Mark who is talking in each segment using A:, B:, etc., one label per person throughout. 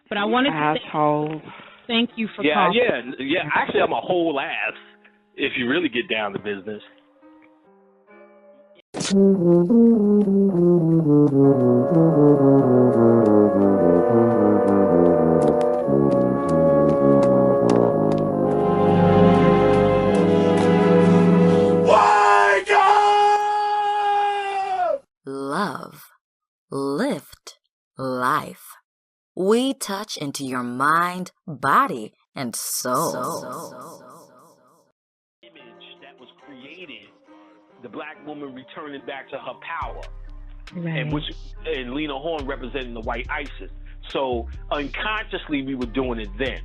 A: But I wanted to
B: asshole.
A: Thank you for calling.
C: Yeah. Actually, I'm a whole ass if you really get down to business.
D: Wake up!
E: Love, lift, life. We touch into your mind, body, and soul.
C: Image that was created, the black woman returning back to her power,
A: Right.
C: and Lena Horne representing the white Isis. So unconsciously we were doing it then.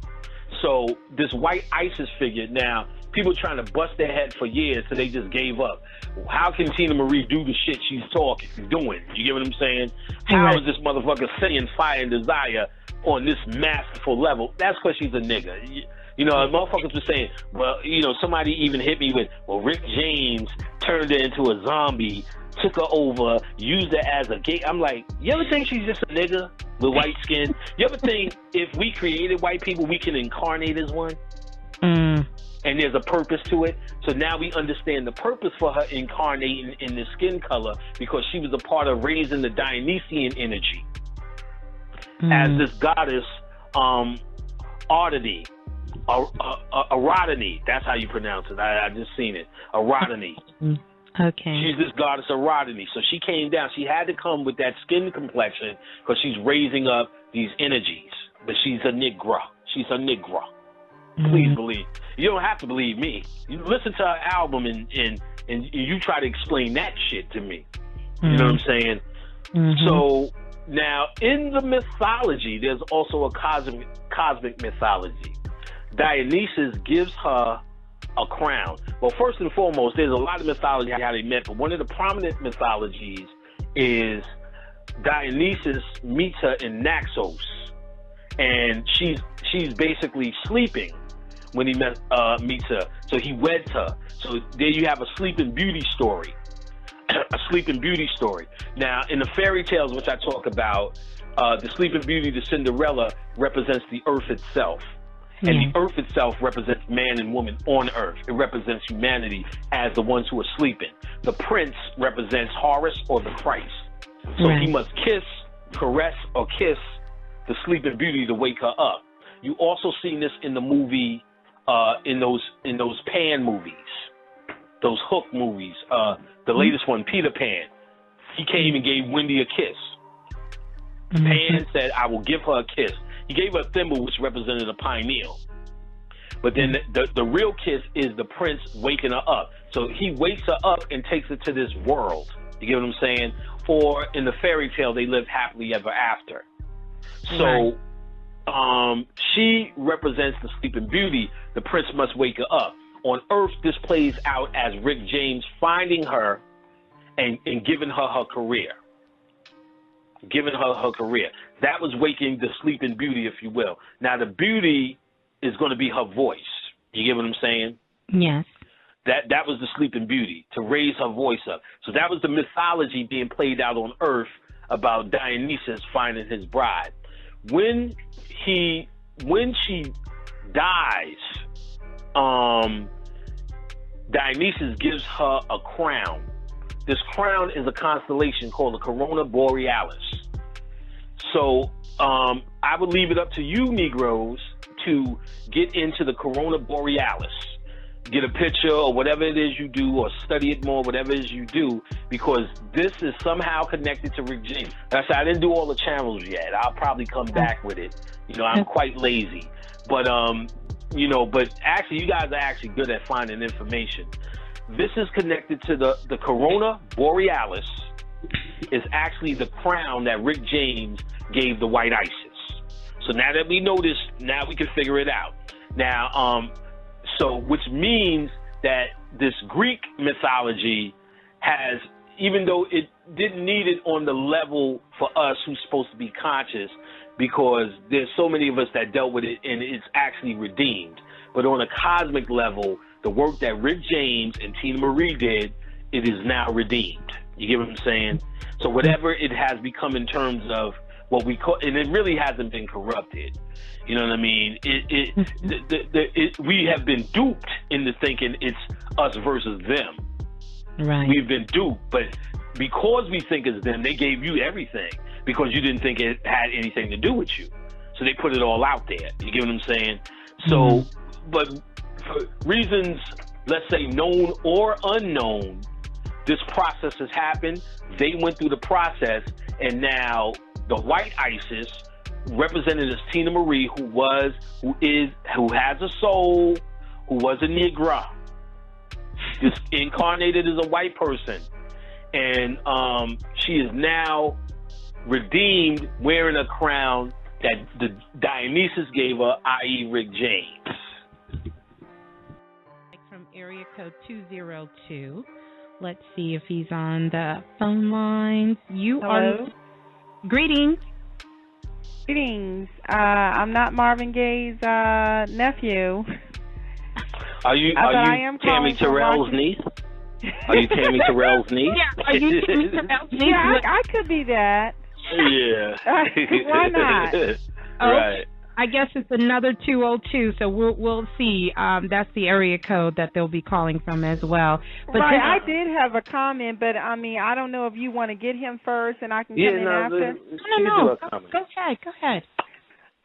C: So this white Isis figure, now people trying to bust their head for years, so they just gave up. How can Tina Marie do the shit she's doing? You get what I'm saying? How is this motherfucker saying fire and desire on this masterful level? That's because she's a nigga. You know, motherfuckers were saying, well, you know, somebody even hit me with, well, Rick James turned her into a zombie, took her over, used her as a gay. I'm like, you ever think she's just a nigga with white skin? You ever think if we created white people, we can incarnate as one? And there's a purpose to it. So now we understand the purpose for her incarnating in the skin color, because she was a part of raising the Dionysian energy as this goddess, Ardony, Erodony. That's how you pronounce it. I just seen it. Erodony.
A: Okay.
C: She's this goddess Erodony. So she came down. She had to come with that skin complexion because she's raising up these energies. But she's a Negra. She's a Negra. Please believe. You don't have to believe me. You listen to her album and you try to explain that shit to me. You know what I'm saying? So now in the mythology, there's also a cosmic mythology. Dionysus gives her a crown. Well, first and foremost, there's a lot of mythology how they met, but one of the prominent mythologies is Dionysus meets her in Naxos, and she's basically sleeping when he meets her. So he weds her. So there you have a Sleeping Beauty story. A Sleeping Beauty story. Now, in the fairy tales which I talk about, the Sleeping Beauty, the Cinderella, represents the earth itself. And the earth itself represents man and woman on earth. It represents humanity as the ones who are sleeping. The prince represents Horus or the Christ. So he must kiss, caress, or kiss the Sleeping Beauty to wake her up. You also see this in the movie, in those Pan movies, those Hook movies. The latest one, Peter Pan. He came and gave Wendy a kiss. Pan said, "I will give her a kiss." He gave her a thimble, which represented a pineal. But then the real kiss is the prince waking her up. So he wakes her up and takes her to this world. You get what I'm saying? Or in the fairy tale, they live happily ever after. So she represents the Sleeping Beauty. The prince must wake her up. On Earth, this plays out as Rick James finding her and giving her her career. Giving her her career. That was waking the Sleeping Beauty, if you will. Now, the beauty is going to be her voice. You get what I'm saying?
A: Yes.
C: That was the Sleeping Beauty, to raise her voice up. So that was the mythology being played out on Earth about Dionysus finding his bride. When she dies, Dionysus gives her a crown. This crown is a constellation called the Corona Borealis. So I would leave it up to you Negroes to get into the Corona Borealis. Get a picture or whatever it is you do, or study it more, whatever it is you do, because this is somehow connected to Rick James. Like I said, I didn't do all the channels yet. I'll probably come back with it. You know, I'm quite lazy. But, you know, but actually, you guys are actually good at finding information. This is connected to the Corona Borealis is actually the crown that Rick James gave the white Isis. So now that we know this, now we can figure it out. Now, so which means that this Greek mythology has, even though it didn't need it on the level for us who's supposed to be conscious, because there's so many of us that dealt with it and it's actually redeemed. But on a cosmic level, the work that Rick James and Tina Marie did, it is now redeemed. You get what I'm saying? So whatever it has become in terms of what we call, and it really hasn't been corrupted. You know what I mean? We have been duped into thinking it's us versus them.
A: Right.
C: We've been duped, but because we think it's them, they gave you everything because you didn't think it had anything to do with you. So they put it all out there. You get what I'm saying? So, but for reasons, let's say known or unknown, this process has happened. They went through the process, and now the white Isis, represented as Tina Marie, who has a soul, who was a Negro, just incarnated as a white person, and she is now redeemed, wearing a crown that the Dionysus gave her, i.e. Rick James.
A: From area code 202. Let's see if he's on the phone lines.
B: Hello?
A: Greetings.
B: Greetings. I'm not Marvin Gaye's nephew.
C: Are you Tammy Terrell's niece? Are you Tammy Terrell's niece?
A: Yeah, are you Tammy Terrell's niece?
B: Yeah, I could be that.
C: Yeah.
B: Why not?
C: Right.
A: I guess it's another 202, so we'll see. That's the area code that they'll be calling from as well. But
B: right, I did have a comment, but I mean, I don't know if you want to get him first and I can come in after.
A: No. Go ahead.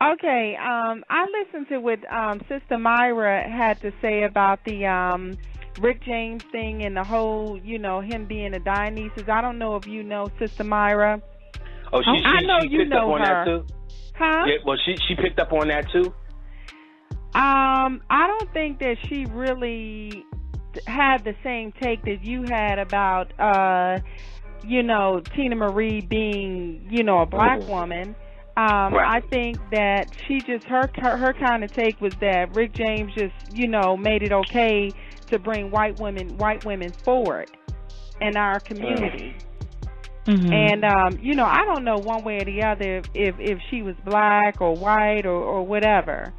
B: Okay, I listened to what Sister Myra had to say about the Rick James thing and the whole, him being a Dionysus. I don't know if you know Sister Myra.
C: Oh,
B: I know
C: she
B: you
C: picked
B: know
C: up on
B: her.
C: that too?
B: Huh?
C: Yeah, well, she picked up on that too?
B: I don't think that she really had the same take that you had about, Tina Marie being, a black woman.
C: Right.
B: I think that she just, her kind of take was that Rick James just, made it okay to bring white women forward in our community.
A: Mm-hmm.
B: And, I don't know one way or the other if she was black or white or whatever.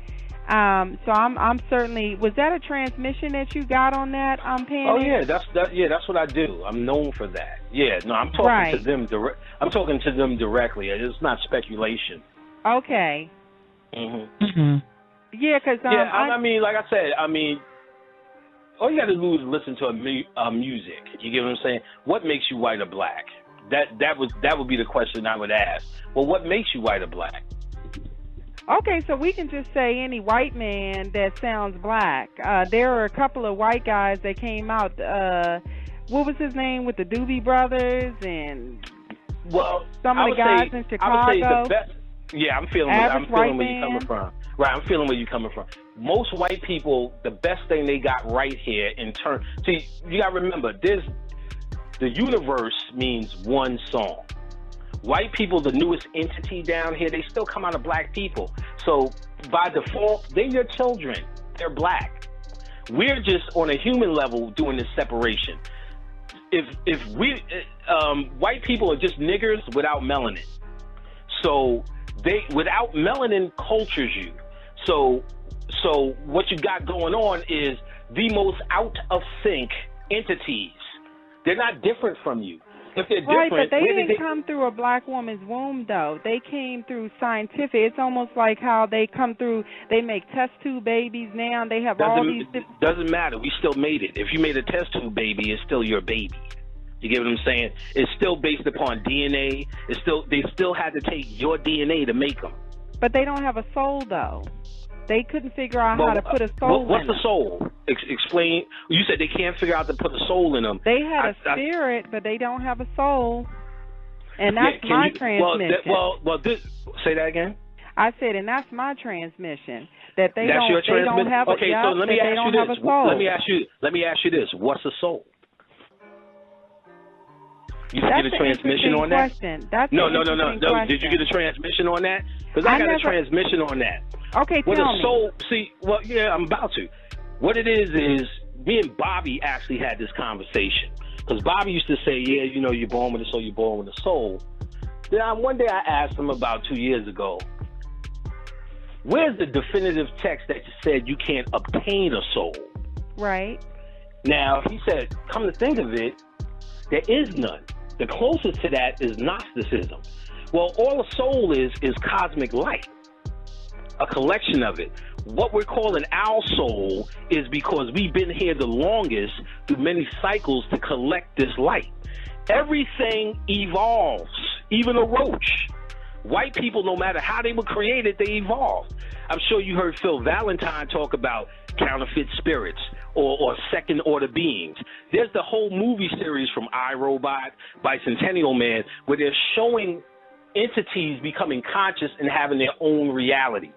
B: So I'm certainly, was that a transmission that you got on that, Panick?
C: Oh yeah, that's what I do. I'm known for that. Yeah, no, I'm talking to them I'm talking to them directly. It's not speculation.
B: Okay.
C: Mhm.
B: Yeah, because
C: I mean, like I said, all you got to do is listen to music. You get what I'm saying? What makes you white or black? That would be the question I would ask. Well, what makes you white or black?
B: Okay, so we can just say any white man that sounds black. There are a couple of white guys that came out. What was his name with the Doobie Brothers and some of the guys in Chicago?
C: I would say the best. Yeah, I'm feeling where you're coming from. Right, I'm feeling where you're coming from. Most white people, the best thing they got right here see, you got to remember, the universe means one song. White people, the newest entity down here, they still come out of black people. So by default, they're your children. They're black. We're just on a human level doing this separation. If we white people are just niggers without melanin. So without melanin cultures you. So what you got going on is the most out of sync entities. They're not different from you. If they're
B: right,
C: different,
B: but they didn't come through a black woman's womb, though. They came through scientific. It's almost like how they come through. They make test tube babies now. And they have all these.
C: Doesn't matter. We still made it. If you made a test tube baby, it's still your baby. You get what I'm saying? It's still based upon DNA. They still had to take your DNA to make them.
B: But they don't have a soul, though. They couldn't figure out how to put a soul in them.
C: What's the soul? Explain. You said they can't figure out to put a soul in them.
B: They had a spirit, but they don't have a soul. And that's my transmission.
C: Say that again?
B: I said, and that's my transmission. That they
C: that's
B: don't,
C: your transmission?
B: They don't have
C: okay, so let me ask you this. Let me ask you this. What's the soul? You did get a transmission on that?
B: That's
C: no. Did you get a transmission on that? Because I got a transmission on that.
B: Okay, tell me.
C: Soul, see, well, yeah, I'm about to. What it is me and Bobby actually had this conversation. Because Bobby used to say, yeah, you're born with a soul, you're born with a soul. Then one day I asked him about 2 years ago, where's the definitive text that said you can't obtain a soul?
B: Right.
C: Now, he said, come to think of it, there is none. The closest to that is Gnosticism, Well, all a soul is cosmic light, a collection of it. What we're calling our soul is because we've been here the longest through many cycles to collect this light. Everything evolves, even a roach. White people, no matter how they were created, they evolved. I'm sure you heard Phil Valentine talk about counterfeit spirits or second order beings. There's the whole movie series from iRobot, Bicentennial Man, where they're showing entities becoming conscious and having their own reality.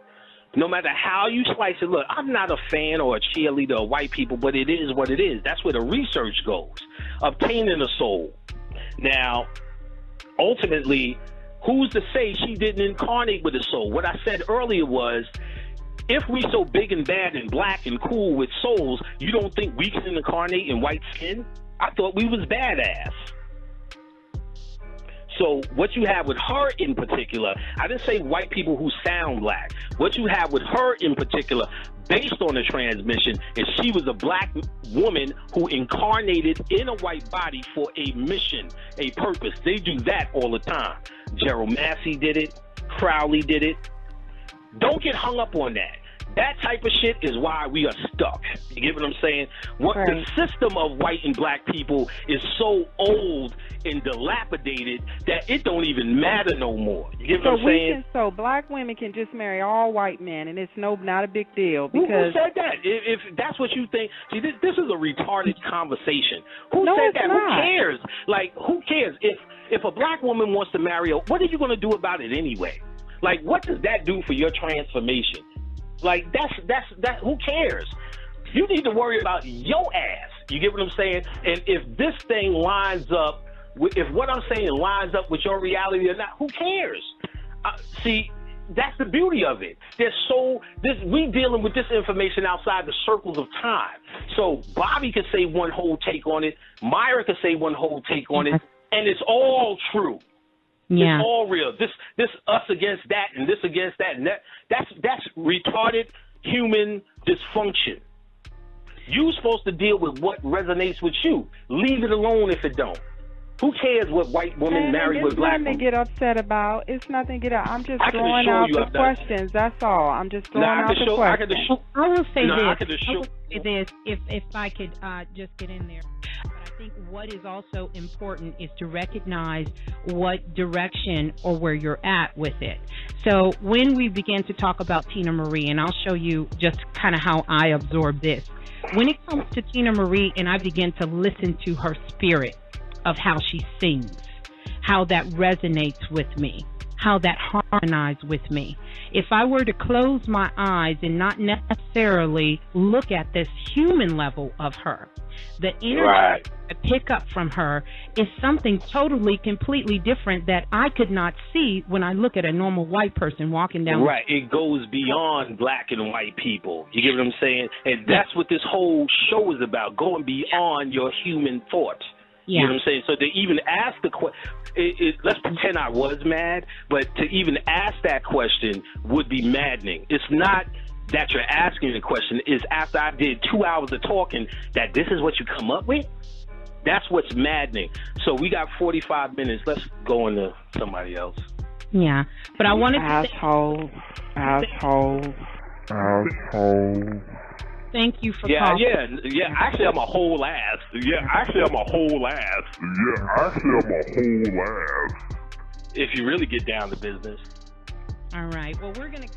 C: No matter how you slice it, look, I'm not a fan or a cheerleader of white people, but it is what it is. That's where the research goes. Obtaining a soul. Now, ultimately, who's to say she didn't incarnate with a soul? What I said earlier was, if we so big and bad and black and cool with souls, you don't think we can incarnate in white skin? I thought we was badass. So what you have with her in particular, I didn't say white people who sound black. What you have with her in particular, based on the transmission, is she was a black woman who incarnated in a white body for a mission, a purpose. They do that all the time. Gerald Massey did it. Crowley did it. Don't get hung up on that. That type of shit is why we are stuck. You get what I'm saying? What the system of white and black people is so old and dilapidated that it don't even matter no more. You get what I'm saying?
B: So black women can just marry all white men, and it's not a big deal. Because
C: who said that? If that's what you think, see, this is a retarded conversation. Who said that?
B: Not.
C: Who cares? Like, who cares? If a black woman wants to marry, what are you going to do about it anyway? Like, what does that do for your transformation? Like, that. Who cares? You need to worry about your ass. You get what I'm saying? And if this thing lines up, if what I'm saying lines up with your reality or not, who cares? See, that's the beauty of it. We dealing with this information outside the circles of time. So Bobby could say one whole take on it. Myra could say one whole take on it, and it's all true.
A: Yeah.
C: It's all real. This us against that and this against that and that. That's retarded human dysfunction. You're supposed to deal with what resonates with you. Leave it alone if it don't. Who cares what white women marry with black women?
B: It's nothing to get upset about. It's nothing to get out. I'm just throwing out the questions. That's all. I'm just throwing out the questions.
A: I will say this. If I could just get in there. But I think what is also important is to recognize what direction or where you're at with it. So when we begin to talk about Tina Marie, and I'll show you just kind of how I absorb this. When it comes to Tina Marie and I begin to listen to her spirit of how she sings, how that resonates with me, how that harmonizes with me. If I were to close my eyes and not necessarily look at this human level of her, the energy I pick up from her is something totally, completely different that I could not see when I look at a normal white person walking down.
C: Right. It goes beyond black and white people. You get what I'm saying? And that's what this whole show is about, going beyond your human thoughts. You know what I'm saying? So to even ask the question, let's pretend I was mad, but to even ask that question would be maddening. It's not that you're asking the question, is after I did 2 hours of talking that this is what you come up with? That's what's maddening. So we got 45 minutes. Let's go into somebody else.
A: Yeah, but I wanted to
B: asshole.
A: Thank you for calling.
C: Yeah. Actually, I'm a whole ass. If you really get down to business.
A: All right. Well, we're going to...